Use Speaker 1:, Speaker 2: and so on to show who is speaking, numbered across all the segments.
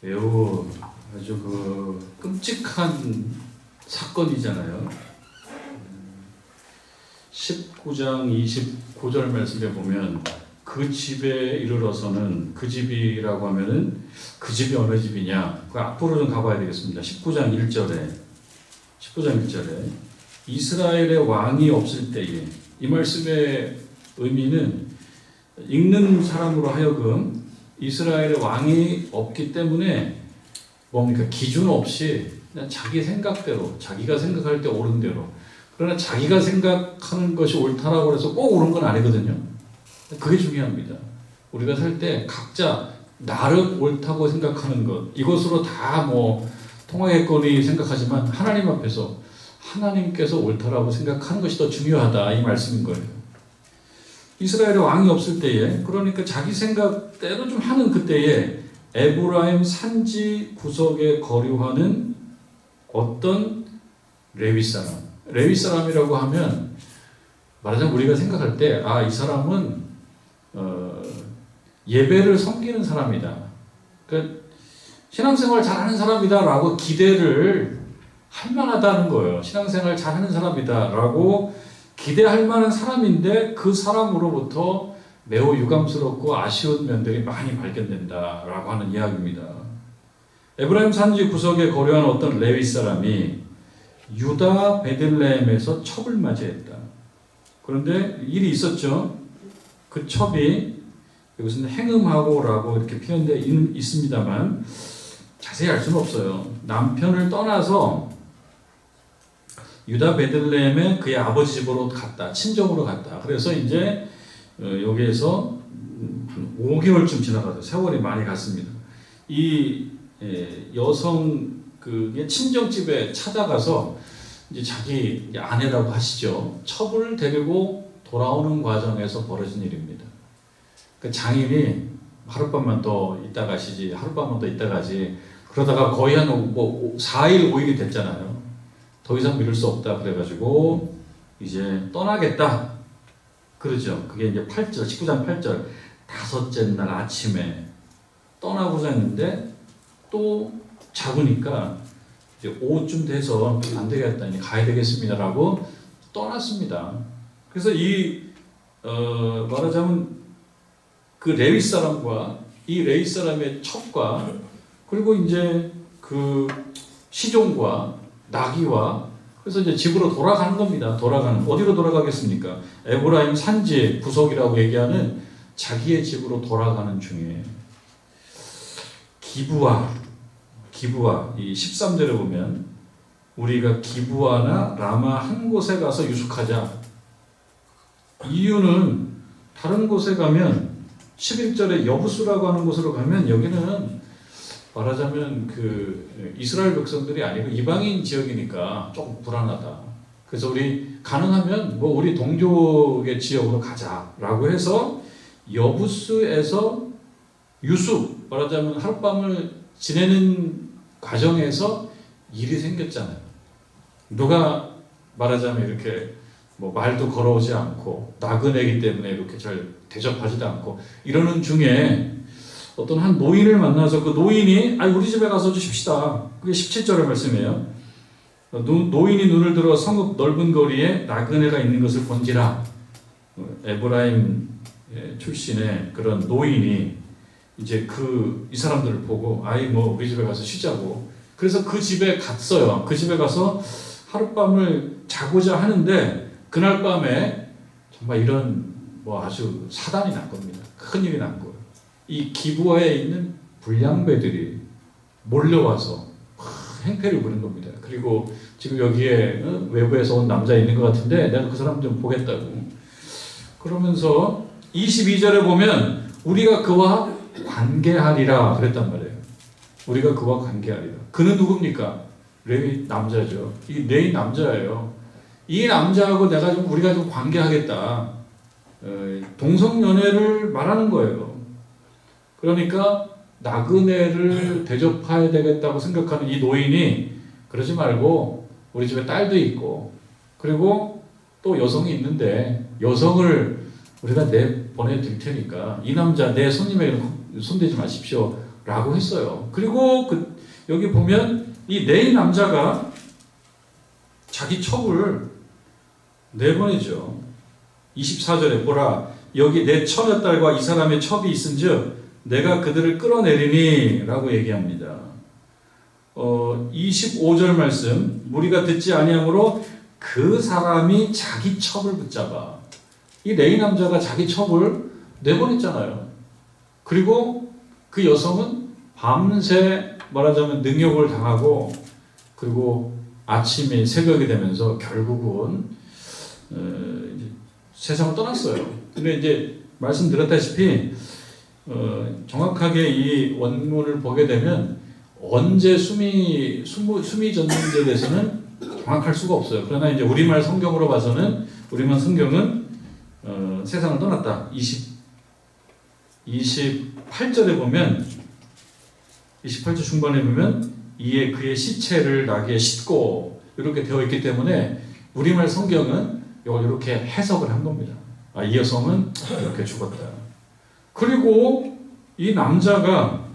Speaker 1: 매우 아주 끔찍한 사건이잖아요. 19장 29절 말씀에 보면 그 집에 이르러서는, 그 집이라고 하면은 그 집이 어느 집이냐? 그 앞으로 좀 가봐야 되겠습니다. 19장 1절에 이스라엘의 왕이 없을 때에, 이 말씀의 의미는 읽는 사람으로 하여금 이스라엘의 왕이 없기 때문에 뭡니까? 기준 없이 그냥 자기 생각대로, 자기가 생각할 때 옳은 대로, 그러나 자기가 생각하는 것이 옳다라고 해서 꼭 옳은 건 아니거든요. 그게 중요합니다. 우리가 살 때 각자 나름 옳다고 생각하는 것, 이것으로 다 통하겠거니 생각하지만 하나님 앞에서 하나님께서 옳다라고 생각하는 것이 더 중요하다, 이 말씀인 거예요. 이스라엘의 왕이 없을 때에, 그러니까 자기 생각대로 좀 하는 그때에 에브라임 산지 구석에 거류하는 어떤 레위 사람이라고 하면, 말하자면 우리가 생각할 때 이 사람은 예배를 섬기는 사람이다, 그러니까 신앙생활 잘하는 사람이다 라고 기대를 할 만하다는 거예요. 신앙생활 잘하는 사람이다 라고 기대할 만한 사람인데, 그 사람으로부터 매우 유감스럽고 아쉬운 면들이 많이 발견된다 라고 하는 이야기입니다. 에브라임 산지 구석에 거류한 어떤 레위 사람이 유다 베들레헴에서 첩을 맞이했다. 그런데 일이 있었죠. 그 첩이 여기서는 행음하고라고 이렇게 표현되어 있습니다만 자세히 알 수는 없어요. 남편을 떠나서 유다 베들레헴에 그의 아버지 집으로 갔다. 친정으로 갔다. 그래서 이제 여기에서 한 5개월쯤 지나가서 세월이 많이 갔습니다. 이 여성 친정집에 찾아가서 이제 자기 아내라고 하시죠. 첩을 데리고 돌아오는 과정에서 벌어진 일입니다. 그 장인이 하룻밤만 더 있다 가시지, 하룻밤만 더 있다 가지, 그러다가 거의 한 4일, 5일이 됐잖아요. 더 이상 미룰 수 없다 그래가지고 이제 떠나겠다 그러죠. 그게 이제 8절, 19장 8절, 다섯째 날 아침에 떠나고자 했는데 또 잡으니까 이제 오후쯤 돼서 안 되겠다, 이제 가야 되겠습니다라고 떠났습니다. 그래서 말하자면 그 레위 사람과 이 레위 사람의 첩과, 그리고 이제 그 시종과 나귀와, 그래서 이제 집으로 돌아가는 겁니다. 어디로 돌아가겠습니까? 에브라임 산지 구석이라고 얘기하는 자기의 집으로 돌아가는 중에 기브아, 이 13절에 보면 우리가 기브아나 라마 한 곳에 가서 유숙하자. 이유는 다른 곳에 가면 11절에 여부수라고 하는 곳으로 가면 여기는 말하자면 그 이스라엘 백성들이 아니고 이방인 지역이니까 조금 불안하다. 그래서 우리 가능하면 우리 동족의 지역으로 가자라고 해서 여부수에서 유숙, 말하자면 하룻밤을 지내는 과정에서 일이 생겼잖아요. 누가 말하자면 이렇게 말도 걸어오지 않고 나그네이기 때문에 이렇게 잘 대접하지도 않고 이러는 중에 어떤 한 노인을 만나서 그 노인이 우리 집에 가서 주십시다. 그게 17절의 말씀이에요. 노인이 눈을 들어 성읍 넓은 거리에 나그네가 있는 것을 본지라. 에브라임 출신의 그런 노인이 이제 이 사람들을 보고 우리 집에 가서 쉬자고. 그래서 그 집에 갔어요. 그 집에 가서 하룻밤을 자고자 하는데 그날 밤에 정말 이런 아주 사단이 난 겁니다. 큰일이 난 거예요. 이 기브아에 있는 불량배들이 몰려와서 행패를 부린 겁니다. 그리고 지금 여기에 외부에서 온 남자 있는 것 같은데 내가 그 사람 좀 보겠다고. 그러면서 22절에 보면 우리가 그와 관계하리라 그랬단 말이에요. 우리가 그와 관계하리라. 그는 누굽니까? 레위 남자죠. 이 레위 남자예요. 이 남자하고 우리가 좀 관계하겠다. 동성연애를 말하는 거예요. 그러니까 나그네를 대접해야 되겠다고 생각하는 이 노인이 그러지 말고 우리 집에 딸도 있고 그리고 또 여성이 있는데 여성을 우리가 보내드릴 테니까 이 남자 내 손님에게는 손대지 마십시오 라고 했어요. 그리고 여기 보면 이 네 남자가 자기 첩을 내보내죠. 24절에 보라 여기 내 처녀 딸과 이 사람의 첩이 있은즉 내가 그들을 끌어내리니 라고 얘기합니다. 25절 말씀 무리가 듣지 아니하므로 그 사람이 자기 첩을 붙잡아. 이 네 남자가 자기 첩을 내보냈잖아요. 그리고 그 여성은 밤새 말하자면 능욕을 당하고 그리고 아침에 새벽이 되면서 결국은 세상을 떠났어요. 근데 이제 말씀드렸다시피 정확하게 이 원문을 보게 되면 언제 숨이 졌는지에 대해서는 정확할 수가 없어요. 그러나 이제 우리말 성경으로 봐서는 우리말 성경은 세상을 떠났다. 28절에 보면 28절 중반에 보면 이에 그의 시체를 나귀에 싣고 이렇게 되어 있기 때문에 우리말 성경은 이걸 이렇게 해석을 한 겁니다. 이 여성은 이렇게 죽었다. 그리고 이 남자가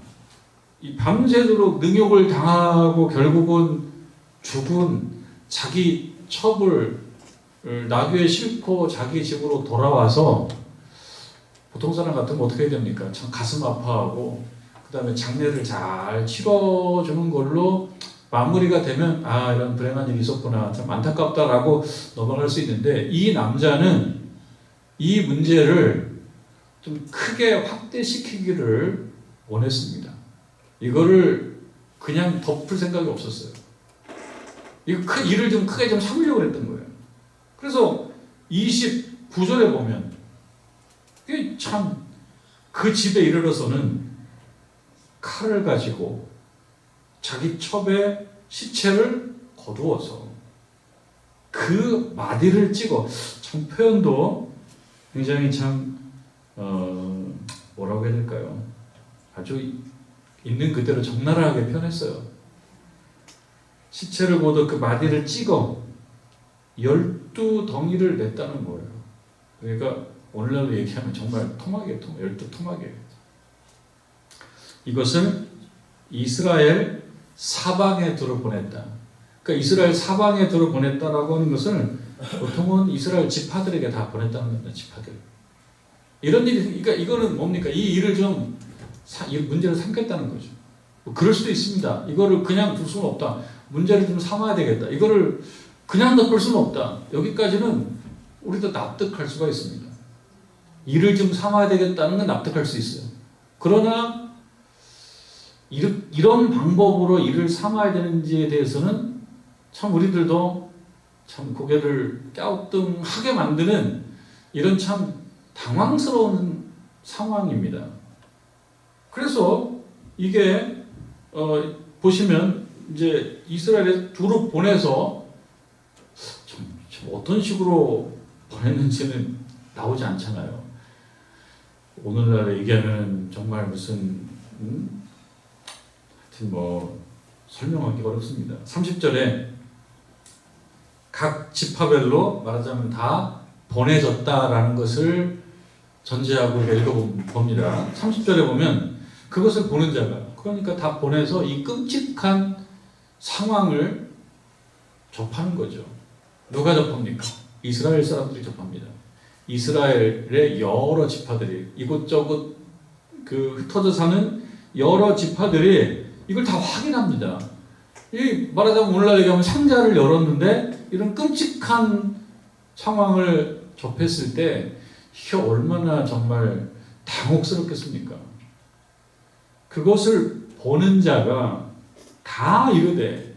Speaker 1: 이 밤새도록 능욕을 당하고 결국은 죽은 자기 첩을 나귀에 싣고 자기 집으로 돌아와서 보통 사람 같으면 어떻게 해야 됩니까? 참 가슴 아파하고 그 다음에 장례를 잘 치러주는 걸로 마무리가 되면 이런 불행한 일이 있었구나 참 안타깝다라고 넘어갈 수 있는데 이 남자는 이 문제를 좀 크게 확대시키기를 원했습니다. 이거를 그냥 덮을 생각이 없었어요. 일을 좀 크게 좀 삼으려고 했던 거예요. 그래서 29절에 보면 참 그 집에 이르러서는 칼을 가지고 자기 첩의 시체를 거두어서 그 마디를 찍어 참 표현도 굉장히 참 뭐라고 해야 될까요? 아주 있는 그대로 적나라하게 표현했어요. 시체를 보도 그 마디를 찍어 12덩이를 냈다는 거예요. 그러니까 오늘날로 얘기하면 정말 토막이에요. 12토막이에요. 이것을 이스라엘 사방에 두루 보냈다. 그러니까 이스라엘 사방에 두루 보냈다라고 하는 것을 보통은 이스라엘 지파들에게 다 보냈다는 겁니다. 지파들. 이런 일이, 그러니까 이거는 뭡니까? 이 일을 좀 이 문제를 삼겠다는 거죠. 그럴 수도 있습니다. 이거를 그냥 둘 수는 없다. 문제를 좀 삼아야 되겠다. 이거를 그냥 덮을 수는 없다. 여기까지는 우리도 납득할 수가 있습니다. 일을 좀 삼아야 되겠다는 건 납득할 수 있어요. 그러나 이런 방법으로 일을 삼아야 되는지에 대해서는 참 우리들도 참 고개를 갸우뚱하게 만드는 이런 참 당황스러운 상황입니다. 그래서 이게 보시면 이제 이스라엘에 두루 보내서 참 어떤 식으로 보냈는지는 나오지 않잖아요. 오늘날에 얘기하면 정말 무슨 하여튼 뭐 설명하기 어렵습니다. 30절에 각 지파별로 말하자면 다 보내졌다라는 것을 전제하고 읽어봅니다. 30절에 보면 그것을 보는 자가 그러니까 다 보내서 이 끔찍한 상황을 접하는 거죠. 누가 접합니까? 이스라엘 사람들이 접합니다. 이스라엘의 여러 지파들이 이곳저곳 흩어져 사는 여러 지파들이 이걸 다 확인합니다. 이 말하자면 오늘날 얘기하면 상자를 열었는데 이런 끔찍한 상황을 접했을 때 이게 얼마나 정말 당혹스럽겠습니까? 그것을 보는 자가 다 이르되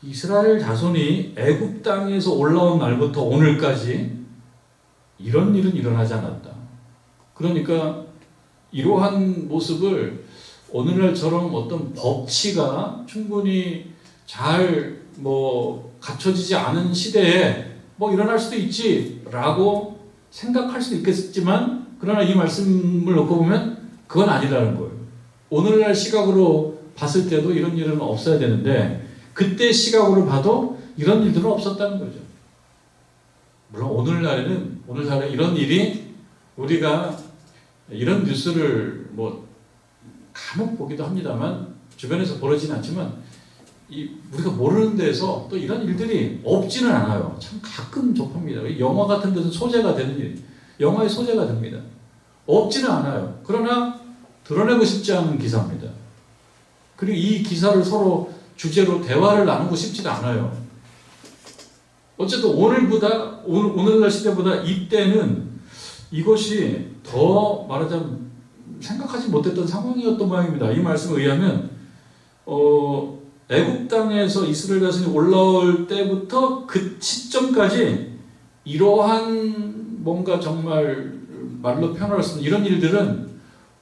Speaker 1: 이스라엘 자손이 애굽 땅에서 올라온 날부터 오늘까지 이런 일은 일어나지 않았다. 그러니까 이러한 모습을 오늘날처럼 어떤 법치가 충분히 잘 갖춰지지 않은 시대에 일어날 수도 있지라고 생각할 수도 있겠지만 그러나 이 말씀을 놓고 보면 그건 아니라는 거예요. 오늘날 시각으로 봤을 때도 이런 일은 없어야 되는데 그때 시각으로 봐도 이런 일들은 없었다는 거죠. 물론 오늘날에 이런 일이 우리가 이런 뉴스를 뭐 간혹 보기도 합니다만 주변에서 벌어지진 않지만 우리가 모르는 데서 또 이런 일들이 없지는 않아요. 참 가끔 접합니다. 영화 같은 데서 소재가 되는 일, 영화의 소재가 됩니다. 없지는 않아요. 그러나 드러내고 싶지 않은 기사입니다. 그리고 이 기사를 서로 주제로 대화를 나누고 싶지도 않아요. 어쨌든 오늘날 시대보다 이때는 이것이 더 말하자면 생각하지 못했던 상황이었던 모양입니다. 이 말씀에 의하면 애굽 땅에서 이스라엘 자손이 올라올 때부터 그 시점까지 이러한 뭔가 정말 말로 표현할 수 없는 이런 일들은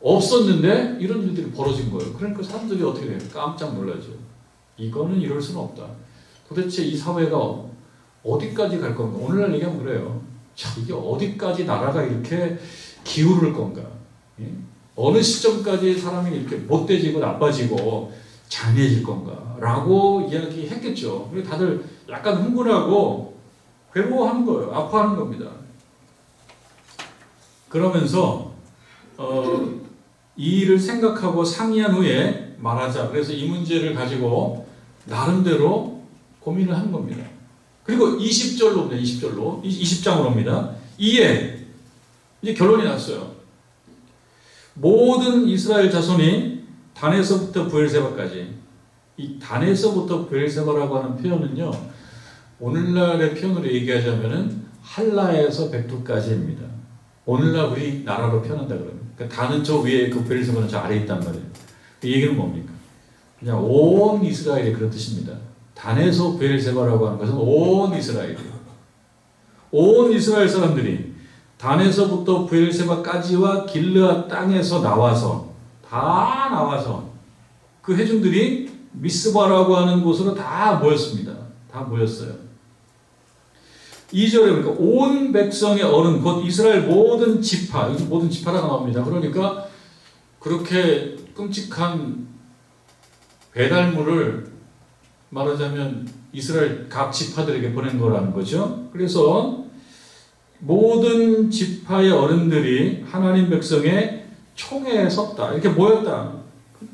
Speaker 1: 없었는데 이런 일들이 벌어진 거예요. 그러니까 사람들이 어떻게 돼요? 깜짝 놀라죠. 이거는 이럴 수는 없다. 도대체 이 사회가 어디까지 갈 건가? 오늘날 얘기하면 그래요. 자, 이게 어디까지 나라가 이렇게 기울을 건가? 예? 어느 시점까지 사람이 이렇게 못돼지고 나빠지고 잔인해질 건가? 라고 이야기했겠죠. 그리고 다들 약간 흥분하고 괴로워하는 거예요. 아파하는 겁니다. 그러면서 이 일을 생각하고 상의한 후에 말하자. 그래서 이 문제를 가지고 나름대로 고민을 한 겁니다. 그리고 20절로 옵니다. 20장으로 옵니다. 이에 이제 결론이 났어요. 모든 이스라엘 자손이 단에서부터 브엘세바까지, 이 단에서부터 브엘세바라고 하는 표현은요, 오늘날의 표현으로 얘기하자면은 할라에서 백두까지입니다. 오늘날 우리나라로 표현한다 그러면. 그러니까 단은 저 위에 있고 브엘세바는 저 아래에 있단 말이에요. 그 얘기는 뭡니까? 그냥 온 이스라엘이 그런 뜻입니다. 단에서 브엘세바라고 하는 것은 온 이스라엘이에요. 온 이스라엘 사람들이 단에서부터 브엘세바까지와 길르앗 땅에서 나와서 다 나와서 그 회중들이 미스바라고 하는 곳으로 다 모였습니다. 다 모였어요. 2절에 그러니까 온 백성의 어른 곧 이스라엘 모든 지파, 여기 모든 지파라고 나옵니다. 그러니까 그렇게 끔찍한 배달물을 말하자면 이스라엘 각 지파들에게 보낸 거라는 거죠. 그래서 모든 지파의 어른들이 하나님 백성의 총회에 섰다. 이렇게 모였다.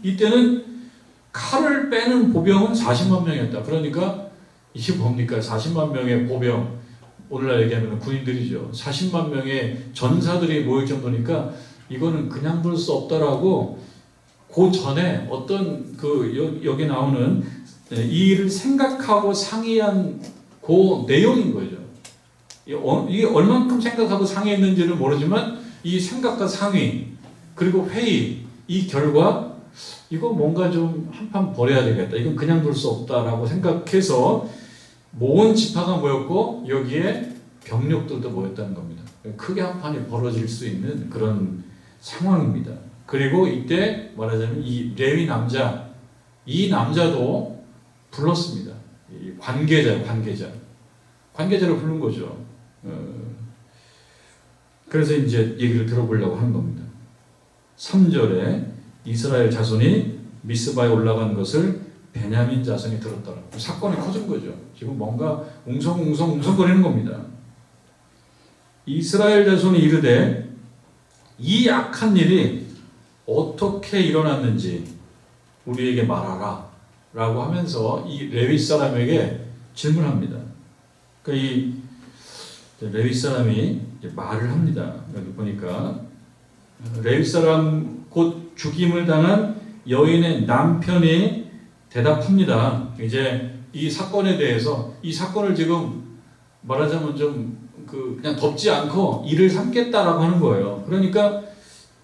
Speaker 1: 이때는 칼을 빼는 보병은 40만 명이었다. 그러니까 이게 뭡니까? 40만 명의 보병, 오늘날 얘기하면 군인들이죠. 40만 명의 전사들이 모일 정도니까 이거는 그냥 둘 수 없다라고 그 전에 어떤 여기 나오는 이 일을 생각하고 상의한 그 내용인 거죠. 이게 얼만큼 생각하고 상의했는지를 모르지만 이 생각과 상의 그리고 회의 이 결과 이거 뭔가 좀 한판 벌여야 되겠다. 이건 그냥 둘 수 없다라고 생각해서 모은 지파가 모였고 여기에 병력들도 모였다는 겁니다. 크게 한판이 벌어질 수 있는 그런 상황입니다. 그리고 이때 말하자면 이 레위 남자, 이 남자도 불렀습니다. 이 관계자를 부른 거죠. 그래서 이제 얘기를 들어보려고 하는 겁니다. 3절에 이스라엘 자손이 미스바에 올라간 것을 베냐민 자손이 들었더라. 사건이 커진 거죠. 지금 뭔가 웅성거리는 겁니다. 이스라엘 자손이 이르되 이 악한 일이 어떻게 일어났는지 우리에게 말하라 라고 하면서 이 레위 사람에게 질문합니다. 그러니까 이 레위 사람이 말을 합니다. 여기 보니까 레위 사람 곧 죽임을 당한 여인의 남편이 대답합니다. 이제 이 사건에 대해서 이 사건을 지금 말하자면 좀 그냥 덮지 않고 이를 삼겠다라고 하는 거예요. 그러니까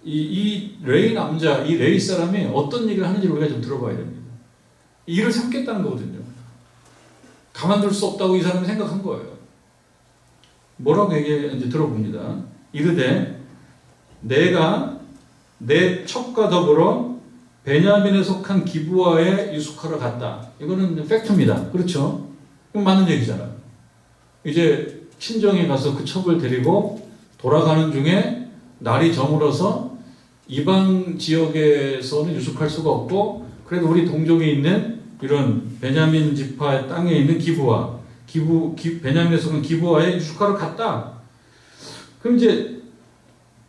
Speaker 1: 이 레위 남자, 이 레위 사람이 어떤 얘기를 하는지 우리가 좀 들어봐야 됩니다. 이를 삼겠다는 거거든요. 가만둘 수 없다고 이 사람이 생각한 거예요. 뭐라고 얘기했는지 들어봅니다. 이르되 내가 내 척과 더불어 베냐민에 속한 기브아에 유숙하러 갔다. 이거는 팩트입니다. 그렇죠? 그럼 맞는 얘기잖아요. 이제 친정에 가서 그 첩을 데리고 돌아가는 중에 날이 저물어서 이방 지역에서는 유숙할 수가 없고 그래도 우리 동족에 있는 이런 베냐민 지파 땅에 있는 기브아, 베냐민에 속한 기브아에 유숙하러 갔다. 그럼 이제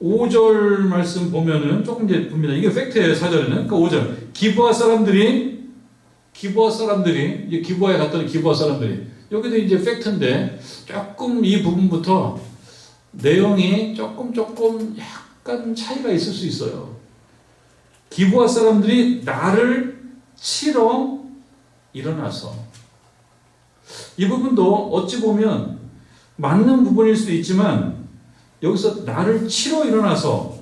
Speaker 1: 5절 말씀 보면은 조금 이제 봅니다. 이게 팩트예요, 사절에는. 그 5절. 기브아 사람들이, 이제 기브아에 갔더니 기브아 사람들이. 여기도 이제 팩트인데, 조금 이 부분부터 내용이 조금 약간 차이가 있을 수 있어요. 기브아 사람들이 나를 치러 일어나서. 이 부분도 어찌 보면 맞는 부분일 수도 있지만, 여기서 나를 치러 일어나서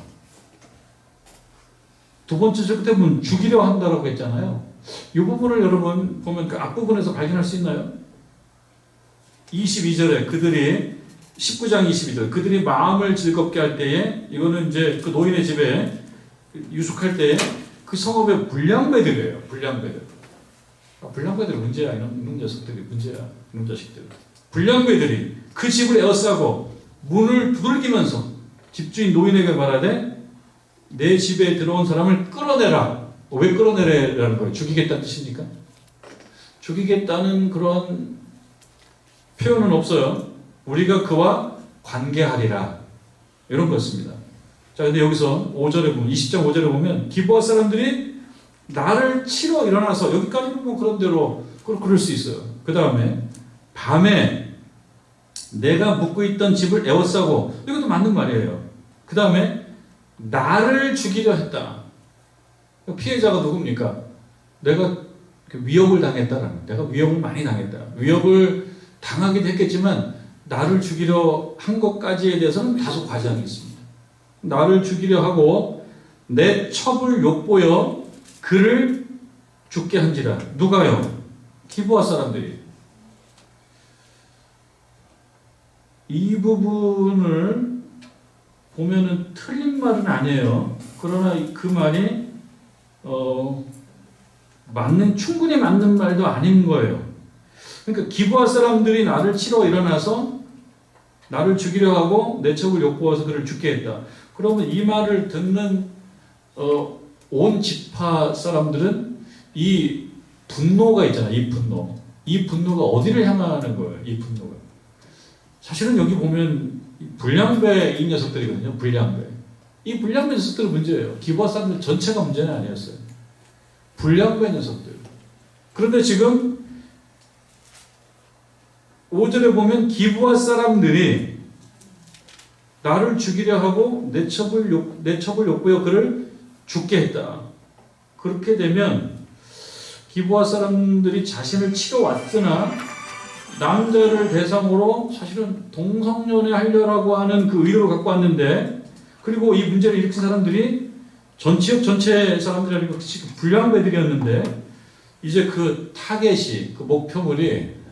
Speaker 1: 두 번째 절 끝에 보면 죽이려 한다라고 했잖아요. 이 부분을 여러분 보면 그 앞부분에서 발견할 수 있나요? 22절에 그들이 19장 22절 그들이 마음을 즐겁게 할 때에 이거는 이제 그 노인의 집에 유숙할 때에 그 성읍의 불량배들이에요. 불량배들이 문제야. 이놈 녀석들이 문제야. 이놈 자식들. 불량배들이 그 집을 에워싸고 문을 두들기면서 집주인 노인에게 말하되 내 집에 들어온 사람을 끌어내라. 왜 끌어내라는 거예요? 죽이겠다는 뜻입니까? 죽이겠다는 그런 표현은 없어요. 우리가 그와 관계하리라. 이런 거였습니다. 자, 근데 여기서 5절에 보면, 20장 5절에 보면, 기브아 사람들이 나를 치러 일어나서, 여기까지는 뭐 그런 대로, 그럴 수 있어요. 그 다음에, 밤에 내가 묵고 있던 집을 에워싸고, 이것도 맞는 말이에요. 그 다음에, 나를 죽이려 했다. 피해자가 누굽니까? 내가 위협을 당했다라는, 내가 위협을 많이 당했다. 위협을 당하기도 했겠지만, 나를 죽이려 한 것까지에 대해서는 다소 과장이 있습니다. 나를 죽이려 하고 내 첩을 욕보여 그를 죽게 한지라. 누가요? 기브아 사람들이. 이 부분을 보면은 틀린 말은 아니에요. 그러나 그 말이 충분히 맞는 말도 아닌 거예요. 그러니까 기브아 사람들이 나를 치러 일어나서 나를 죽이려 하고 내 첩을 욕보아서 그를 죽게 했다. 그러면 이 말을 듣는 온 지파 사람들은 이 분노가 있잖아요. 이 분노가 어디를 향하는 거예요? 이 분노가. 사실은 여기 보면 불량배 이 녀석들이거든요. 이 불량배 녀석들이 문제예요. 기브아 사람들 전체가 문제는 아니었어요. 불량배 녀석들. 그런데 지금 5절에 보면 기브아 사람들이 나를 죽이려 하고 내 첩을 욕보여 그를 죽게 했다. 그렇게 되면 기브아 사람들이 자신을 치러 왔으나 남자를 대상으로 사실은 동성연애 하려고 하는 그 의도를 갖고 왔는데, 그리고 이 문제를 일으킨 사람들이 지역 전체 사람들이 아니고 불량배들이었는데, 이제 그 타겟이, 그 목표물이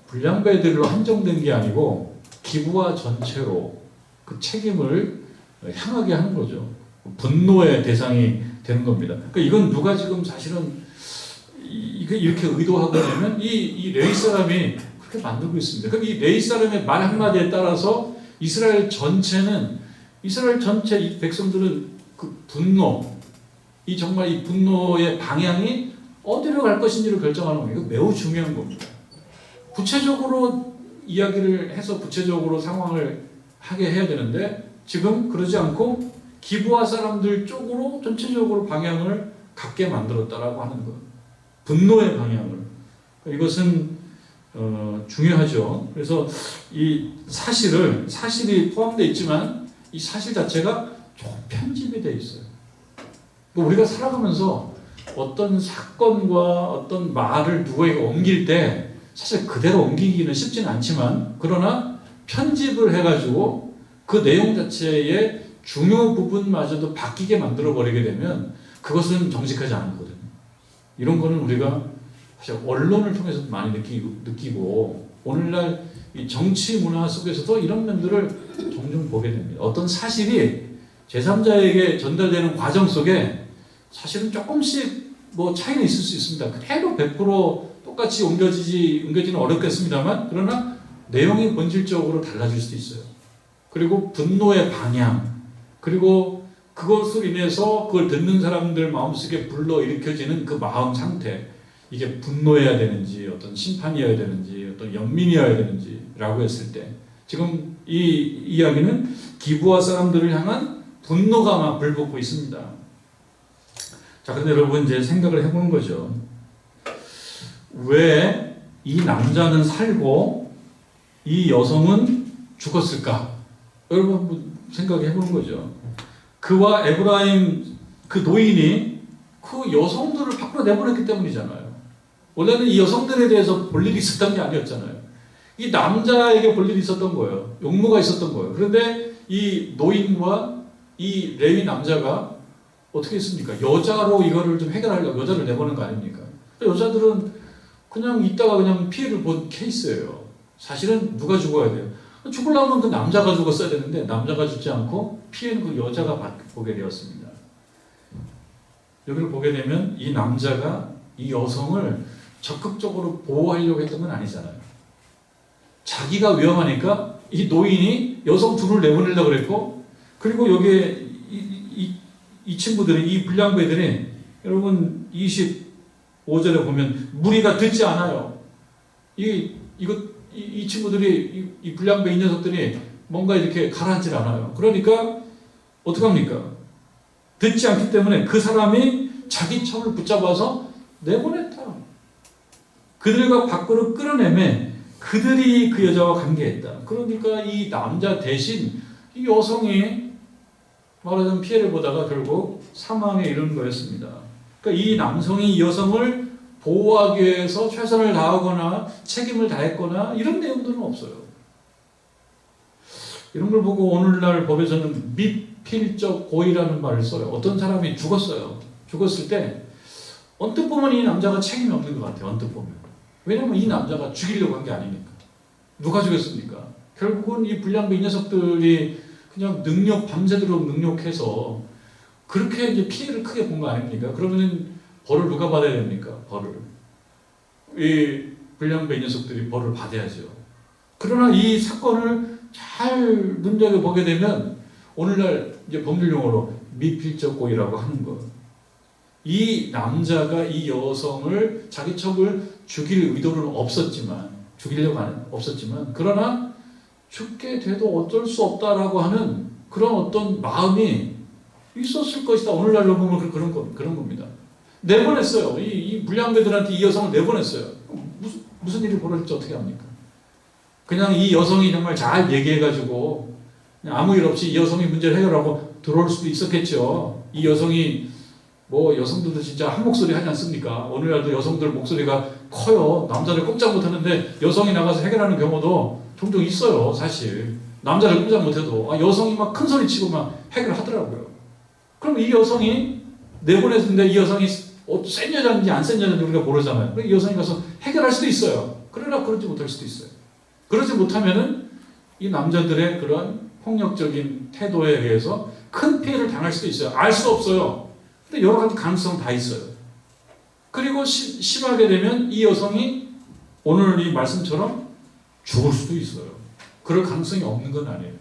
Speaker 1: 불량배들로 한정된 게 아니고 기브아 전체로 그 책임을 향하게 하는 거죠. 분노의 대상이 되는 겁니다. 그러니까 이건 누가 지금 사실은 이렇게 의도하고 있냐면 이 레위 사람이 그렇게 만들고 있습니다. 그럼 이 레위 사람의 말 한마디에 따라서 이스라엘 전체 이 백성들은 그 분노, 정말 이 분노의 방향이 어디로 갈 것인지를 결정하는 거예요. 이거 매우 중요한 겁니다. 구체적으로 이야기를 해서 구체적으로 상황을 하게 해야 되는데 지금 그러지 않고 기브아 사람들 쪽으로 전체적으로 방향을 갖게 만들었다라고 하는 거예요. 분노의 방향을. 이것은 중요하죠. 그래서 이 사실이 포함되어 있지만 이 사실 자체가 좀 편집이 되어 있어요. 우리가 살아가면서 어떤 사건과 어떤 말을 누구에게 옮길 때 사실 그대로 옮기기는 쉽지는 않지만, 그러나 편집을 해가지고 그 내용 자체의 중요 부분마저도 바뀌게 만들어버리게 되면 그것은 정직하지 않은 거거든요. 이런 거는 우리가 사실 언론을 통해서 많이 느끼고 오늘날 이 정치 문화 속에서도 이런 면들을 종종 보게 됩니다. 어떤 사실이 제3자에게 전달되는 과정 속에 사실은 조금씩 뭐 차이는 있을 수 있습니다. 그대로 100% 똑같이 옮겨지는 어렵겠습니다만, 그러나 내용이 본질적으로 달라질 수도 있어요. 그리고 분노의 방향, 그리고 그것으로 인해서 그걸 듣는 사람들 마음속에 불러일으켜지는 그 마음 상태, 이게 분노여야 되는지 어떤 심판이어야 되는지 어떤 연민이어야 되는지라고 했을 때 지금 이 이야기는 기브아 사람들을 향한 분노가 막 불붙고 있습니다. 자, 근데 여러분 이제 생각을 해보는 거죠. 왜 이 남자는 살고 이 여성은 죽었을까? 여러분 한번 생각해 보는 거죠. 그와 에브라임 그 노인이 그 여성들을 밖으로 내보냈기 때문이잖아요. 원래는 이 여성들에 대해서 볼 일이 있었던 게 아니었잖아요. 이 남자에게 볼 일이 있었던 거예요. 용모가 있었던 거예요. 그런데 이 노인과 이 레위 남자가 어떻게 했습니까? 여자로 이거를 좀 해결하려고 여자를 내보낸 거 아닙니까? 여자들은 그냥 있다가 그냥 피해를 본 케이스예요. 사실은 누가 죽어야 돼요? 죽으려면 그 남자가 죽었어야 되는데 남자가 죽지 않고 피해는 그 여자가 보게 되었습니다. 여기를 보게 되면 이 남자가 이 여성을 적극적으로 보호하려고 했던 건 아니잖아요. 자기가 위험하니까 이 노인이 여성 둘을 내보내려고 그랬고, 그리고 여기에 이 친구들이, 이 불량배들이, 여러분 25절에 보면 무리가 듣지 않아요. 이 친구들이, 이 불량배 이 녀석들이 뭔가 이렇게 가라앉질 않아요. 그러니까 어떡합니까? 듣지 않기 때문에 그 사람이 자기 척을 붙잡아서 내보냈다. 그들과 밖으로 끌어내매 그들이 그 여자와 관계했다. 그러니까 이 남자 대신 이 여성이 말하자면 피해를 보다가 결국 사망에 이르는 거였습니다. 그러니까 이 남성이 이 여성을 보호하기 위해서 최선을 다하거나 책임을 다했거나 이런 내용들은 없어요. 이런 걸 보고 오늘날 법에서는 미필적 고의라는 말을 써요. 어떤 사람이 죽었어요. 죽었을 때 언뜻 보면 이 남자가 책임이 없는 것 같아요. 언뜻 보면. 왜냐하면 이 남자가 죽이려고 한 게 아니니까. 누가 죽였습니까? 결국은 이 불량배 이 녀석들이 그냥 밤새도록 능욕해서 그렇게 이제 피해를 크게 본 거 아닙니까? 그러면 벌을 누가 받아야 됩니까? 벌을. 이 불량배 이 녀석들이 벌을 받아야죠. 그러나 이 사건을 잘 눈여겨보게 되면 오늘날 이제 법률 용어로 미필적 고의라고 하는 것. 이 남자가 이 여성을 자기 척을 죽일 의도는 죽이려고 하는 없었지만, 그러나 죽게 돼도 어쩔 수 없다라고 하는 그런 어떤 마음이 있었을 것이다. 오늘날로 보면 그런 겁니다. 내보냈어요. 이 불량배들한테 이 여성을 내보냈어요. 무슨 일이 벌어질지 어떻게 합니까? 그냥 이 여성이 정말 잘 얘기해가지고 아무 일 없이 이 여성이 문제를 해결하고 들어올 수도 있었겠죠. 이 여성이 여성들도 진짜 한 목소리 하지 않습니까? 오늘날도 여성들 목소리가 커요. 남자를 꼼짝 못하는데 여성이 나가서 해결하는 경우도 종종 있어요. 사실 남자를 꼼짝 못해도 여성이 막 큰 소리 치고 막 해결하더라고요. 그럼 이 여성이 내보냈는데 이 여성이 센 여자인지 안 센 여자인지 우리가 모르잖아요. 이 여성이 가서 해결할 수도 있어요. 그러나 그러지 못할 수도 있어요. 그러지 못하면은 이 남자들의 그런 폭력적인 태도에 의해서 큰 피해를 당할 수도 있어요. 알 수 없어요. 근데 여러 가지 가능성 다 있어요. 그리고 심하게 되면 이 여성이 오늘 이 말씀처럼 죽을 수도 있어요. 그럴 가능성이 없는 건 아니에요.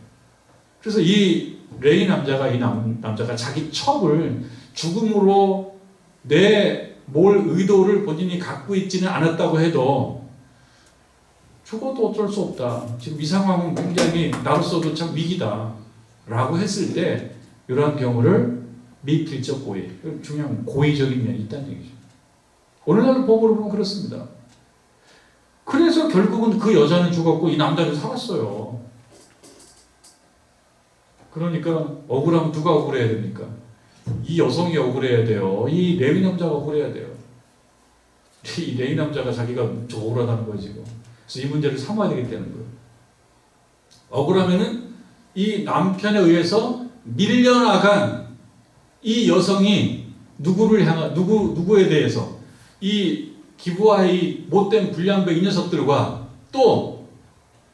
Speaker 1: 그래서 이 레이 남자가, 이 남자가 자기 척을 죽음으로 내몰 의도를 본인이 갖고 있지는 않았다고 해도 죽어도 어쩔 수 없다. 지금 이 상황은 굉장히 나로서도 참 위기다. 라고 했을 때 이러한 경우를 미필적 고의, 중요한 고의적인 면이 있다는 얘기죠. 오늘날 법으로 보면 그렇습니다. 그래서 결국은 그 여자는 죽었고 이 남자는 살았어요. 그러니까 억울하면 누가 억울해야 됩니까? 이 여성이 억울해야 돼요. 이 레위 남자가 억울해야 돼요. 이 레위 남자가 자기가 억울하다는 거예요, 지금. 그래서 이 문제를 삼아야 되겠다는 거예요. 억울하면은 이 남편에 의해서 밀려나간 이 여성이 누구에 대해서 이 기브아의 못된 불량배 이 녀석들과 또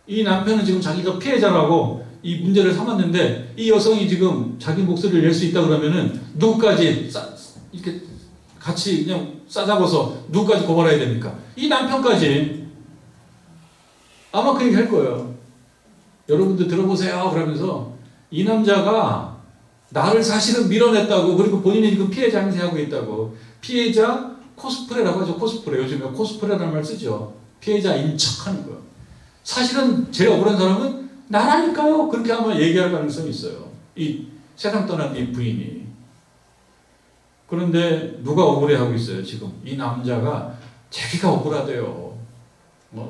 Speaker 1: 이 남편은 지금 자기가 피해자라고 이 문제를 삼았는데 이 여성이 지금 자기 목소리를 낼 수 있다 그러면은 누구까지 이렇게 같이 그냥 싸잡아서 누구까지 고발해야 됩니까? 이 남편까지. 아마 그 얘기 할 거예요. 여러분들 들어보세요. 그러면서 이 남자가 나를 사실은 밀어냈다고, 그리고 본인이 지금 피해자 행세하고 있다고. 피해자 코스프레라고 하죠. 코스프레. 요즘에 코스프레라는 말 쓰죠. 피해자인 척하는 거예요. 사실은 제일 억울한 사람은 나라니까요. 그렇게 아마 얘기할 가능성이 있어요. 이 세상 떠난 이 부인이. 그런데 누가 억울해하고 있어요, 지금? 이 남자가 자기가 억울하대요.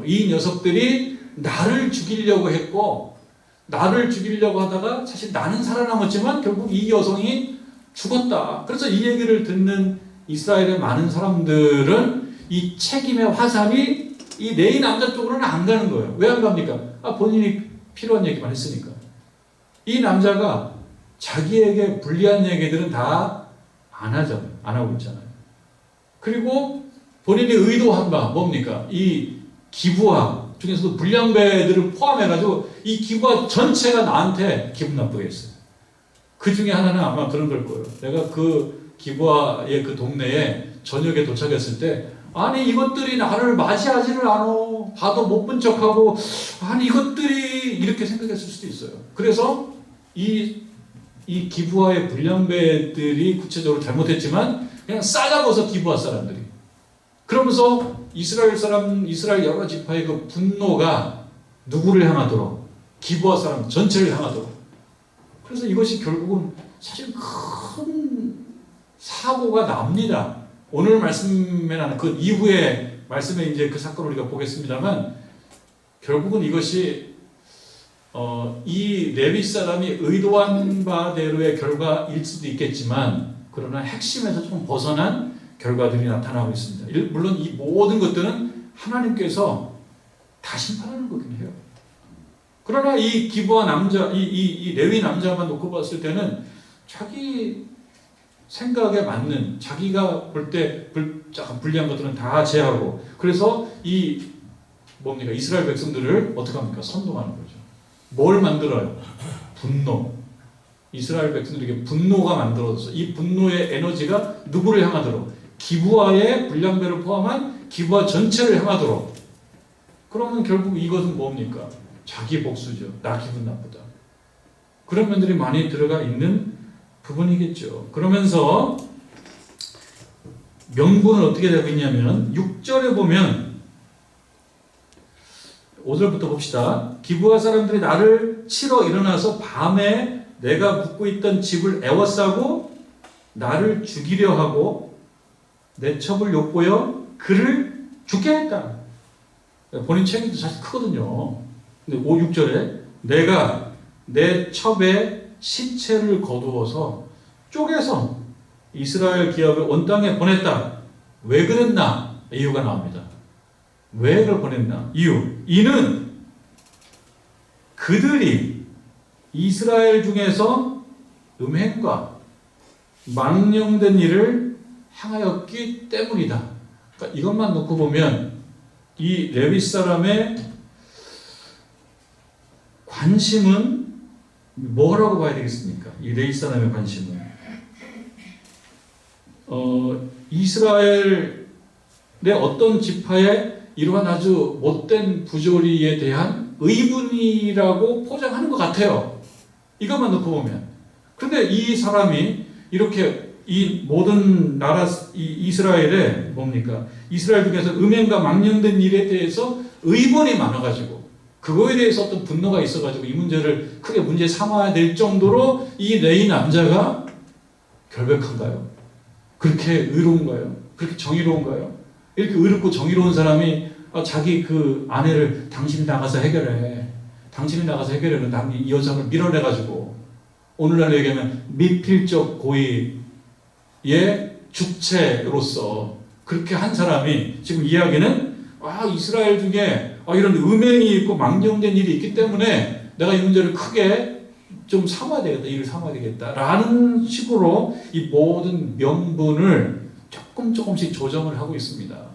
Speaker 1: 이 녀석들이 나를 죽이려고 했고, 나를 죽이려고 하다가 사실 나는 살아남았지만 결국 이 여성이 죽었다. 그래서 이 얘기를 듣는 이스라엘의 많은 사람들은 이 책임의 화살이 이 레위 남자 쪽으로는 안 가는 거예요. 왜 안 갑니까? 본인이 필요한 얘기만 했으니까. 이 남자가 자기에게 불리한 얘기들은 다 안 하잖아요. 안 하고 있잖아요. 그리고 본인이 의도한 바 뭡니까? 이 기부와 중에서도 불량배들을 포함해가지고 이 기부와 전체가 나한테 기분 나쁘게 했어요. 그 중에 하나는 아마 그런 걸 거예요. 내가 그 기부와의 그 동네에 저녁에 도착했을 때 아니 이것들이 나를 맞이하지를 않아. 봐도 못 본 척하고 아니 이것들이 이렇게 생각했을 수도 있어요. 그래서 이 기부와의 불량배들이 구체적으로 잘못했지만 그냥 싸잡아서 기부와 사람들이 그러면서 이스라엘 여러 지파의 그 분노가 누구를 향하도록 기부와 사람 전체를 향하도록 그래서 이것이 결국은 사실 큰 사고가 납니다. 오늘 말씀에 나는 그 이후의 말씀에 이제 그 사건을 우리가 보겠습니다만 결국은 이것이 이 레위 사람이 의도한 바대로의 결과일 수도 있겠지만 그러나 핵심에서 좀 벗어난 결과들이 나타나고 있습니다. 물론 이 모든 것들은 하나님께서 다 심판하는 거긴 해요. 그러나 이 기부와 남자, 이 레위 남자만 놓고 봤을 때는 자기 생각에 맞는 자기가 볼 때 불리한 것들은 다 제하고 그래서 이스라엘 백성들을 어떻게 합니까? 선동하는 거죠. 뭘 만들어요? 분노. 이스라엘 백성들에게 분노가 만들어져서 이 분노의 에너지가 누구를 향하도록? 기부와의 불량배를 포함한 기부와 전체를 향하도록. 그러면 결국 이것은 뭡니까? 자기 복수죠. 나 기분 나쁘다. 그런 면들이 많이 들어가 있는 부분이겠죠. 그러면서 명분은 어떻게 되고 있냐면 6절에 보면 5절부터 봅시다. 기부와 사람들이 나를 치러 일어나서 밤에 내가 묵고 있던 집을 에워싸고 나를 죽이려 하고 내 첩을 엿보여 그를 죽게 했다. 본인 책임도 사실 크거든요. 근데 6절에 내가 내 첩의 시체를 거두어서 쪼개서 이스라엘 기업을 온 땅에 보냈다. 왜 그랬나? 이유가 나옵니다. 왜 그걸 보냈나? 이는 그들이 이스라엘 중에서 음행과 망령된 일을 행하였기 때문이다. 그러니까 이것만 놓고 보면 이 레위 사람의 관심은 뭐라고 봐야 되겠습니까? 이 레위 사람의 관심은 이스라엘의 어떤 지파의 이러한 아주 못된 부조리에 대한 의분이라고 포장하는 것 같아요. 이것만 놓고 보면. 그런데 이 사람이 이렇게 이 모든 나라 이스라엘에 뭡니까? 이스라엘 중에서 음행과 망령된 일에 대해서 의분이 많아가지고 그거에 대해서 어떤 분노가 있어가지고 이 문제를 크게 문제 삼아야 될 정도로 이 레위 남자가 결백한가요? 그렇게 의로운가요? 그렇게 정의로운가요? 이렇게 의롭고 정의로운 사람이 자기 그 아내를 당신이 나가서 해결해. 당신이 나가서 해결해. 이 여성을 밀어내가지고 오늘날 얘기하면 미필적 고의의 주체로서 그렇게 한 사람이 지금 이야기는 이스라엘 중에 이런 음행이 있고 망령된 일이 있기 때문에 내가 이 문제를 크게 좀 삼아야 되겠다. 일을 삼아야 되겠다. 라는 식으로 이 모든 명분을 조금씩 조정을 하고 있습니다.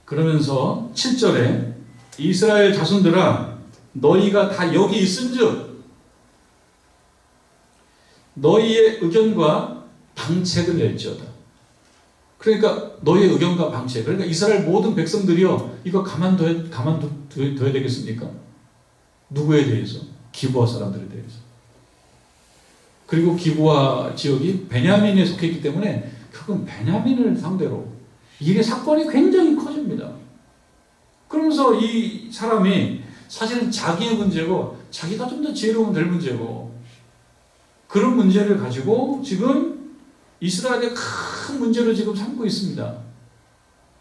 Speaker 1: 그러면서 7절에 이스라엘 자손들아 너희가 다 여기 있은즉 너희의 의견과 방책을 낼지어다. 그러니까 너희의 의견과 방책. 그러니까 이스라엘 모든 백성들이요 이거 가만둬야 되겠습니까? 누구에 대해서? 기브아 사람들에 대해서. 그리고 기브아 지역이 베냐민에 속했기 때문에 그건 베냐민을 상대로 이게 사건이 굉장히 커집니다. 그러면서 이 사람이 사실은 자기의 문제고 자기가 좀 더 지혜로우면 될 문제고 그런 문제를 가지고 지금 이스라엘의 큰 문제로 지금 삼고 있습니다.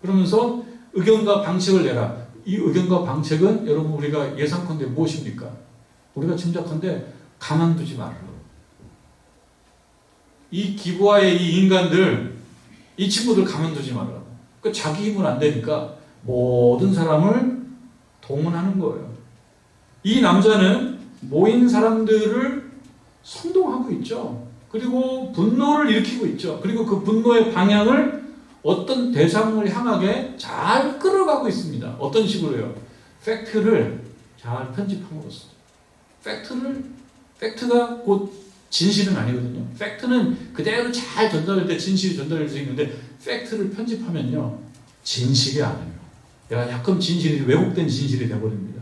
Speaker 1: 그러면서 의견과 방책을 내라. 이 의견과 방책은 여러분 우리가 예상컨대 무엇입니까? 우리가 짐작컨대 가만두지 말라. 이 기부와의 이 인간들, 이 친구들 가만두지 말라. 그 자기 힘은 안 되니까 모든 사람을 동원하는 거예요. 이 남자는 모인 사람들을 선동하고 있죠. 그리고 분노를 일으키고 있죠. 그리고 그 분노의 방향을 어떤 대상을 향하게 잘 끌어가고 있습니다. 어떤 식으로요? 팩트를 잘 편집함으로써. 팩트가 곧 진실은 아니거든요. 팩트는 그대로 잘 전달될 때 진실이 전달될 수 있는데 팩트를 편집하면요. 진실이 아니에요. 약간 진실이 왜곡된 진실이 되어버립니다.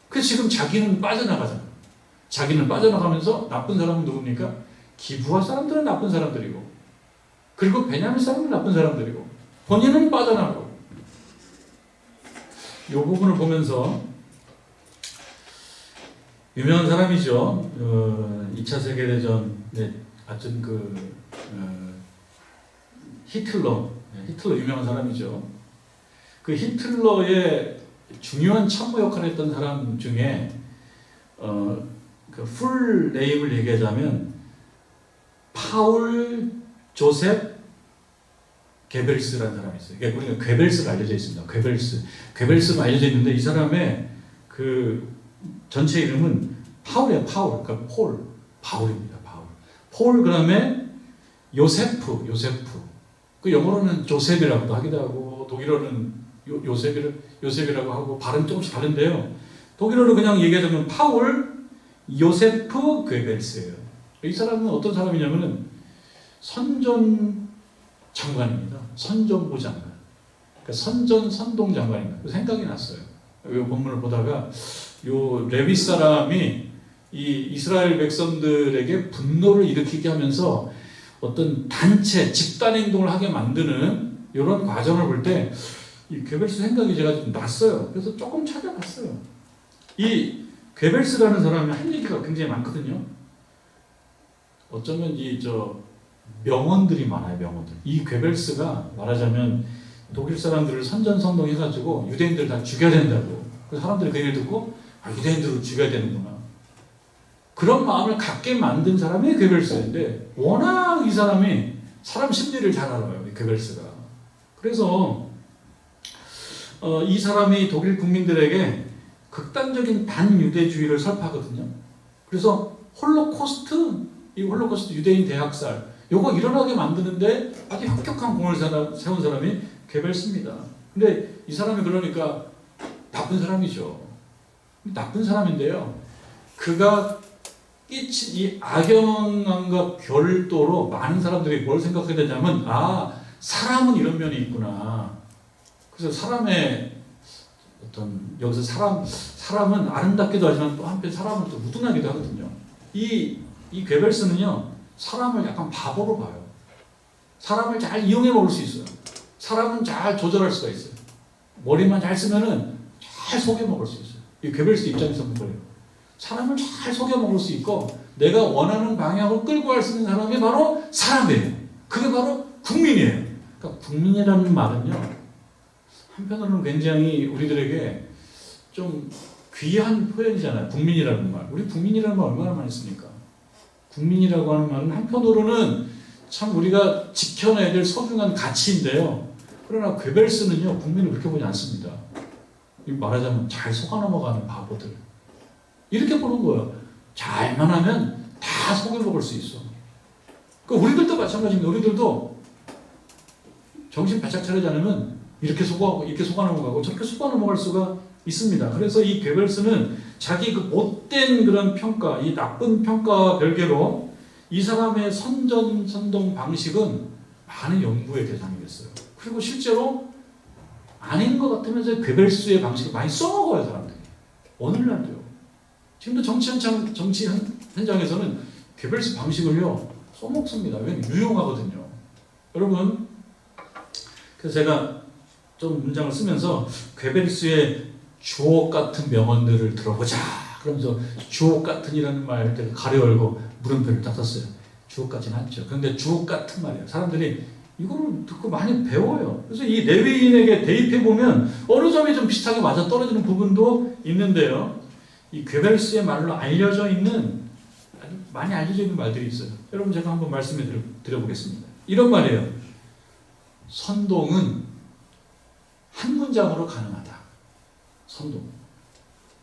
Speaker 1: 그래서 지금 자기는 빠져나가잖아요. 자기는 빠져나가면서 나쁜 사람은 누굽니까? 기부할 사람들은 나쁜 사람들이고 그리고 베냐민 사람은 나쁜 사람들이고 본인은 빠져나가고 이 부분을 보면서 유명한 사람이죠. 2차 세계대전에 하여튼 히틀러 유명한 사람이죠. 그 히틀러의 중요한 참모 역할을 했던 사람 중에 그 풀 네임을 얘기하자면 파울 조셉 게벨스라는 사람이 있어요. 그러니까 우리가 괴벨스가 알려져 있습니다. 괴벨스가 알려져 있는데 이 사람의 그 전체 이름은 파울이에요. 그러니까 바울입니다. 폴 그다음에 요세프. 그 영어로는 조셉이라고도 하기도 하고 독일어는 요셉이라고 하고 발음 조금씩 다른데요. 독일어로 그냥 얘기하자면 파울 요세프 괴벨스예요. 이 사람은 어떤 사람이냐면은 선전 장관입니다. 선전부 장관. 그러니까 선동 장관입니다. 그 생각이 났어요. 이 본문을 보다가 요 레위 사람이 이 이스라엘 백성들에게 분노를 일으키게 하면서 어떤 단체, 집단 행동을 하게 만드는 이런 과정을 볼 때 이 괴벨스 생각이 제가 좀 났어요. 그래서 조금 찾아봤어요. 이 괴벨스라는 사람이 한 얘기가 굉장히 많거든요. 어쩌면 명언들이 많아요. 명언들. 이 괴벨스가 말하자면 독일 사람들을 선전선동해가지고 유대인들 다 죽여야 된다고. 그 사람들이 그 얘기를 듣고 유대인들을 죽여야 되는구나. 그런 마음을 갖게 만든 사람이 괴벨스인데 워낙 이 사람이 사람 심리를 잘 알아요. 이 괴벨스가. 그래서 이 사람이 독일 국민들에게 극단적인 반유대주의를 설파하거든요. 그래서 이 홀로코스트 유대인 대학살 요거 일어나게 만드는데 아주 혁혁한 공을 세운 사람이 괴벨스입니다. 근데 이 사람이 그러니까 나쁜 사람이죠. 나쁜 사람인데요. 그가 끼친 이 악영향과 별도로 많은 사람들이 뭘 생각하게 되냐면 사람은 이런 면이 있구나. 그래서 사람의 여기서 사람은 아름답기도 하지만 또 한편 사람은 또 무둔하기도 하거든요. 이 괴벨스는요 사람을 약간 바보로 봐요. 사람을 잘 이용해 먹을 수 있어요. 사람은 잘 조절할 수가 있어요. 머리만 잘 쓰면은 잘 속여 먹을 수 있어요. 이 괴벨스 입장에서 보면 그래요. 사람을 잘 속여 먹을 수 있고 내가 원하는 방향으로 끌고 갈 수 있는 사람이 바로 사람이에요. 그게 바로 국민이에요. 그러니까 국민이라는 말은요 한편으로는 굉장히 우리들에게 좀 귀한 표현이잖아요. 국민이라는 말. 우리 국민이라는 말 얼마나 많이 씁니까? 국민이라고 하는 말은 한편으로는 참 우리가 지켜내야 될 소중한 가치인데요. 그러나 괴벨스는요 국민을 그렇게 보지 않습니다. 말하자면 잘 속아 넘어가는 바보들. 이렇게 보는 거예요. 잘만 하면 다 속여 먹을 수 있어. 우리들도 마찬가지입니다. 우리들도 정신 바짝 차리지 않으면 이렇게 속아 넘어가고 저렇게 속아 넘어갈 수가 있습니다. 그래서 이 괴벨스는 자기 그 못된 그런 평가, 이 나쁜 평가와 별개로 이 사람의 선동 방식은 많은 연구의 대상이 됐어요. 그리고 실제로 아닌 것 같으면서 괴벨스의 방식을 많이 써먹어요, 사람들이. 오늘날도요. 지금도 정치 현장에서는 괴벨스 방식을요, 써먹습니다. 왜냐면 유용하거든요. 여러분, 그래서 제가 좀 문장을 쓰면서 괴벨스의 주옥 같은 명언들을 들어보자 그러면서 주옥 같은이라는 말을 가려 열고 물음표를 딱 썼어요. 주옥 같지는 않죠. 그런데 주옥 같은 말이에요. 사람들이 이거를 듣고 많이 배워요. 그래서 이 레위인에게 대입해 보면 어느 점이 좀 비슷하게 맞아 떨어지는 부분도 있는데요. 이 괴벨스의 말로 알려져 있는 아주 많이 알려져 있는 말들이 있어요. 여러분 제가 한번 말씀해 드려보겠습니다. 이런 말이에요. 선동은 한 문장으로 가능하다. 선동.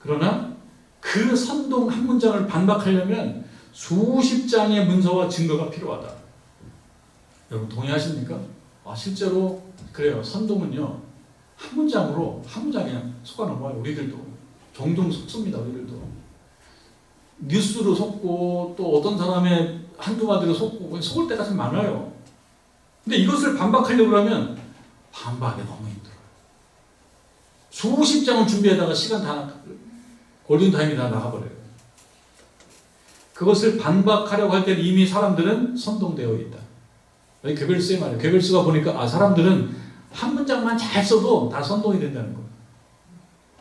Speaker 1: 그러나 그 선동 한 문장을 반박하려면 수십 장의 문서와 증거가 필요하다. 여러분 동의하십니까? 실제로 그래요. 선동은요. 한 문장으로 한 문장 그냥 속아 넘어가요. 우리들도 종종 속습니다. 우리들도 뉴스로 속고 또 어떤 사람의 한두 마디로 속고 속을 때가 참 많아요. 근데 이것을 반박하려고 하면 반박이 너무 힘들어요. 수십 장을 준비하다가 시간 다 골든타임이 다 나가버려요. 그것을 반박하려고 할 때는 이미 사람들은 선동되어 있다. 괴벨스의 말이에요. 괴벨스가 보니까 사람들은 한 문장만 잘 써도 다 선동이 된다는 거예요.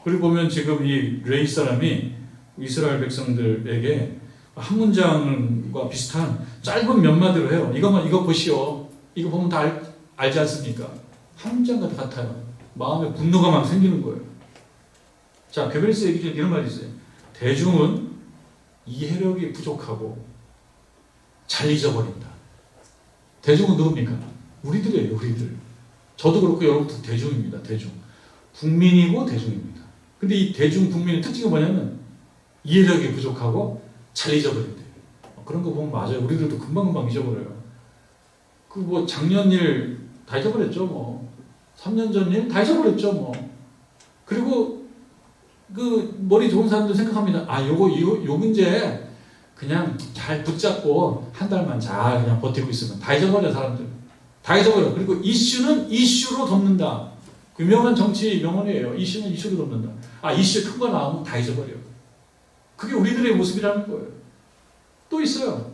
Speaker 1: 그리고 보면 지금 이 레위 사람이 이스라엘 백성들에게 한 문장과 비슷한 짧은 몇 마디로 해요. 이거 보시오. 이거 보면 다 알지 않습니까? 한 문장과 같아요. 마음에 분노가 막 생기는 거예요. 자, 괴벨스 얘기 중에 이런 말이 있어요. 대중은 이해력이 부족하고 잘 잊어버린다. 대중은 누굽니까? 우리들이에요, 우리들. 저도 그렇고 여러분도 대중입니다, 대중. 국민이고 대중입니다. 근데 이 대중 국민의 특징이 뭐냐면 이해력이 부족하고 잘 잊어버린대요. 그런 거 보면 맞아요. 우리들도 금방금방 잊어버려요. 작년 일 다 잊어버렸죠, 뭐. 3년 전 일 다 잊어버렸죠, 뭐. 그리고 머리 좋은 사람들 생각합니다. 요 문제 그냥 잘 붙잡고 한 달만 잘 그냥 버티고 있으면 다 잊어버려, 사람들. 다 잊어버려. 그리고 이슈는 이슈로 덮는다. 유명한 정치 명언이에요. 이슈는 이슈로 덮는다. 이슈 큰 거 나오면 다 잊어버려. 그게 우리들의 모습이라는 거예요. 또 있어요.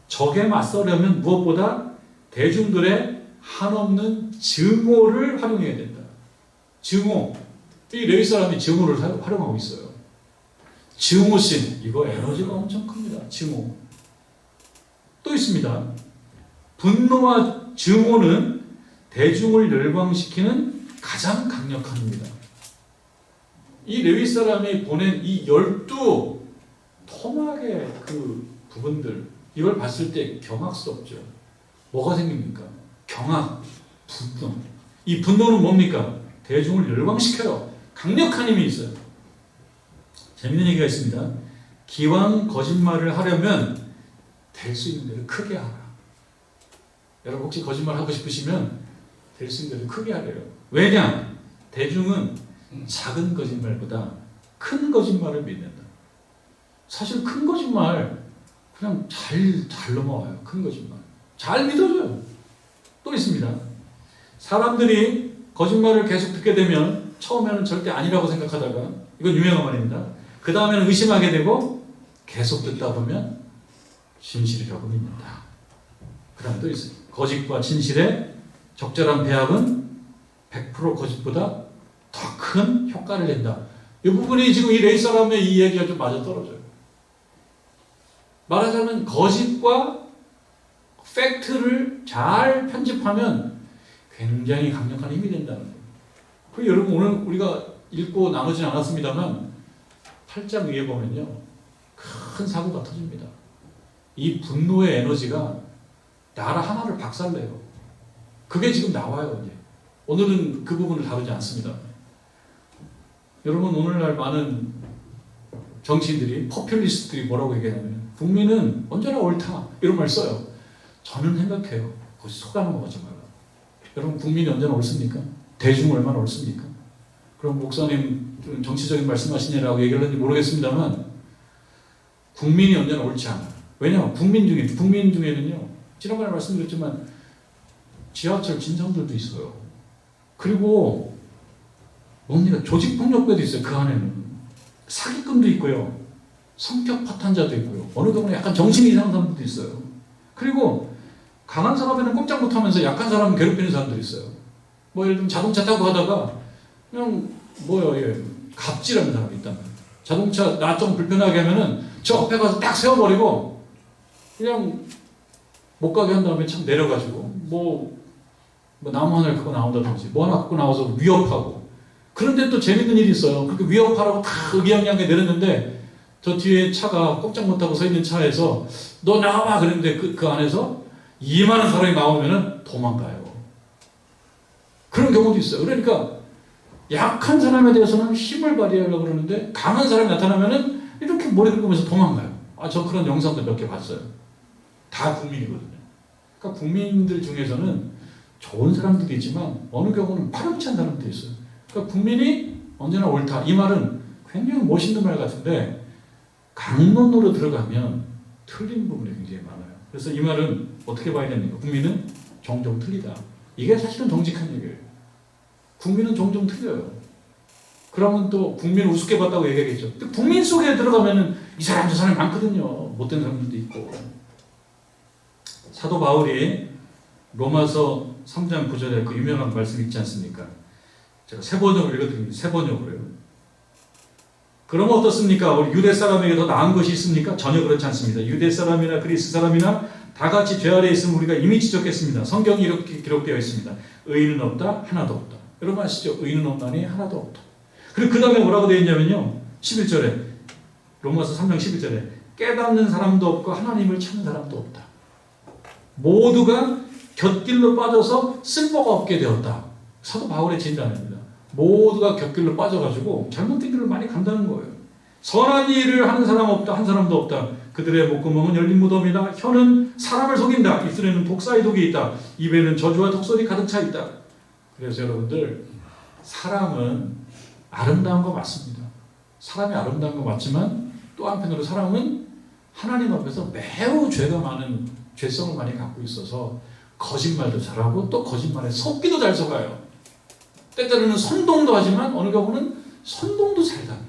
Speaker 1: 적에 맞서려면 무엇보다 대중들의 한없는 증오를 활용해야 된다. 증오. 이 레위 사람이 증오를 활용하고 있어요. 증오심. 이거 에너지가 엄청 큽니다. 증오. 또 있습니다. 분노와 증오는 대중을 열광시키는 가장 강력한 힘입니다. 이 레위 사람이 보낸 이 12 토막의 부분들, 이걸 봤을 때 경악스럽죠. 뭐가 생깁니까? 경악, 분노. 이 분노는 뭡니까? 대중을 열광시켜요. 강력한 힘이 있어요. 재밌는 얘기가 있습니다. 기왕 거짓말을 하려면 될 수 있는 대로 크게 하라. 여러분 혹시 거짓말 하고 싶으시면 될 수 있는 대로 크게 하래요. 왜냐? 대중은 작은 거짓말보다 큰 거짓말을 믿는다. 사실 큰 거짓말 그냥 잘 넘어와요. 큰 거짓말. 잘 믿어줘요. 또 있습니다. 사람들이 거짓말을 계속 듣게 되면 처음에는 절대 아니라고 생각하다가, 이건 유명한 말입니다. 그 다음에는 의심하게 되고 계속 듣다 보면 진실이라고 믿는다. 그 다음에 또 있어요. 거짓과 진실의 적절한 배합은 100% 거짓보다 더 큰 효과를 낸다. 이 부분이 지금 이 레위 사람의 이 얘기가 좀 맞아떨어져요. 말하자면 거짓과 팩트를 잘 편집하면 굉장히 강력한 힘이 된다는 거예요. 그리고 여러분 오늘 우리가 읽고 나누진 않았습니다만 8장 위에 보면요. 큰 사고가 터집니다. 이 분노의 에너지가 나라 하나를 박살내요. 그게 지금 나와요. 이제. 오늘은 그 부분을 다루지 않습니다. 여러분 오늘날 많은 정치인들이 포퓰리스트들이 뭐라고 얘기하냐면 국민은 언제나 옳다 이런 말 써요. 저는 생각해요. 그것이 속아는 거지 말라. 여러분 국민이 언제나 옳습니까? 대중 얼마나 옳습니까? 그럼 목사님 정치적인 말씀하시냐라고 얘기를 했는지 모르겠습니다만 국민이 언제나 옳지 않아요. 왜냐하면 국민 중에는요. 지난번에 말씀드렸지만 지하철 진상들도 있어요. 그리고 뭡니까? 조직폭력배도 있어요. 그 안에는. 사기꾼도 있고요. 성격 파탄자도 있고요. 어느 경우는 약간 정신이 이상한 사람들도 있어요. 그리고 강한 사람에는 꼼짝 못하면서 약한 사람을 괴롭히는 사람들이 있어요. 뭐 예를 들면 자동차 타고 가다가 그냥 갑질하는 사람이 있단 말이에요. 자동차 나 좀 불편하게 하면은 저 앞에 가서 딱 세워버리고 그냥 못 가게 한 다음에 참 내려가지고 뭐 나무 하나를 갖고 나온다든지 뭐 하나 갖고 나와서 위협하고. 그런데 또 재밌는 일이 있어요. 그렇게 위협하라고 다 의기양양하게 내렸는데 저 뒤에 차가 꼼짝 못하고 서 있는 차에서 너 나와봐 그랬는데 그 안에서 이만한 사람이 나오면은 도망가요. 그런 경우도 있어요. 그러니까 약한 사람에 대해서는 힘을 발휘하려고 그러는데 강한 사람이 나타나면은 이렇게 머리 긁으면서 도망가요. 저 그런 영상도 몇 개 봤어요. 다 국민이거든요. 그러니까 국민들 중에서는 좋은 사람들도 있지만 어느 경우는 파렴치한 사람도 있어요. 그러니까 국민이 언제나 옳다. 이 말은 굉장히 멋있는 말 같은데 강론으로 들어가면 틀린 부분이 굉장히 많아요. 그래서 이 말은 어떻게 봐야 됩니까? 국민은 종종 틀리다. 이게 사실은 정직한 얘기예요. 국민은 종종 틀려요. 그러면 또 국민을 우습게 봤다고 얘기하겠죠. 근데 국민 속에 들어가면은 이 사람 저 사람이 많거든요. 못된 사람들도 있고. 사도 바울이 로마서 3장 9절에 그 유명한 말씀 있지 않습니까? 제가 새 번역을 읽어드립니다. 새 번역으로요. 그러면 어떻습니까? 우리 유대 사람에게 더 나은 것이 있습니까? 전혀 그렇지 않습니다. 유대 사람이나 그리스 사람이나 다 같이 죄 아래에 있으면 우리가 이미 지적했습니다. 성경이 이렇게 기록되어 있습니다. 의인은 없다, 하나도 없다. 여러분 아시죠? 의인은 없나니 하나도 없다. 그리고 그 다음에 뭐라고 되어 있냐면요. 11절에 로마서 3장 11절에 깨닫는 사람도 없고 하나님을 찾는 사람도 없다. 모두가 곁길로 빠져서 쓸모가 없게 되었다. 사도 바울의 진단입니다. 모두가 곁길로 빠져가지고 잘못된 길을 많이 간다는 거예요. 선한 일을 하는 사람 없다. 한 사람도 없다. 그들의 목구멍은 열린 무덤이다. 혀는 사람을 속인다. 입술에는 독사의 독이 있다. 입에는 저주와 독설이 가득 차 있다. 그래서 여러분들 사람은 아름다운 거 맞습니다. 사람이 아름다운 거 맞지만 또 한편으로 사람은 하나님 앞에서 매우 죄가 많은 죄성을 많이 갖고 있어서 거짓말도 잘하고 또 거짓말에 속기도 잘 속아요. 때때로는 선동도 하지만 어느 경우는 선동도 잘 당해요.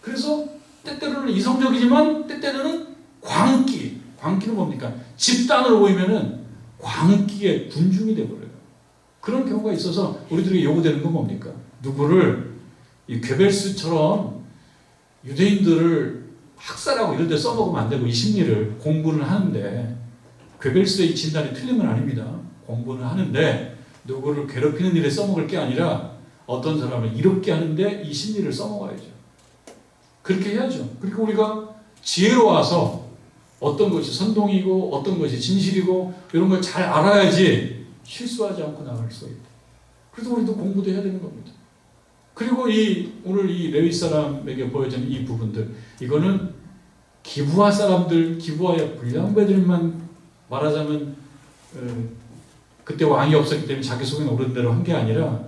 Speaker 1: 그래서 때때로는 이성적이지만 때때로는 광기는 뭡니까? 집단으로 보이면은 광기의 군중이 되어버려요. 그런 경우가 있어서 우리들에게 요구되는 건 뭡니까? 누구를 이 괴벨스처럼 유대인들을 학살하고 이런 데 써먹으면 안 되고 이 심리를 공부는 하는데 괴벨스의 진단이 틀린 건 아닙니다. 공부는 하는데 누구를 괴롭히는 일에 써먹을 게 아니라 어떤 사람을 이롭게 하는데 이 심리를 써먹어야죠. 그렇게 해야죠. 그리고 우리가 지혜로워서 어떤 것이 선동이고 어떤 것이 진실이고 이런 걸 잘 알아야지 실수하지 않고 나갈 수 있다. 그래서 우리도 공부도 해야 되는 겁니다. 그리고 오늘 이 레위 사람에게 보여지는 이 부분들, 이거는 기브아 사람들, 기브아의 불량배들만 말하자면 그때 왕이 없었기 때문에 자기 속에 오른 대로 한 게 아니라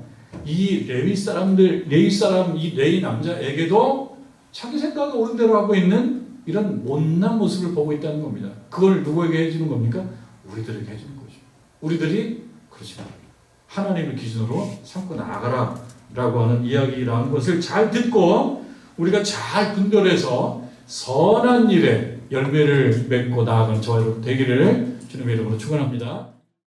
Speaker 1: 이 레위 사람, 이 레위 남자에게도 자기 생각에 옳은 대로 하고 있는 이런 못난 모습을 보고 있다는 겁니다. 그걸 누구에게 해주는 겁니까? 우리들에게 해주는 거죠. 우리들이 그렇지 말아요. 하나님을 기준으로 삼고 나아가라 라고 하는 이야기라는 것을 잘 듣고 우리가 잘 분별해서 선한 일에 열매를 맺고 나아가는 저와 여러분 되기를 주님의 이름으로 축원합니다.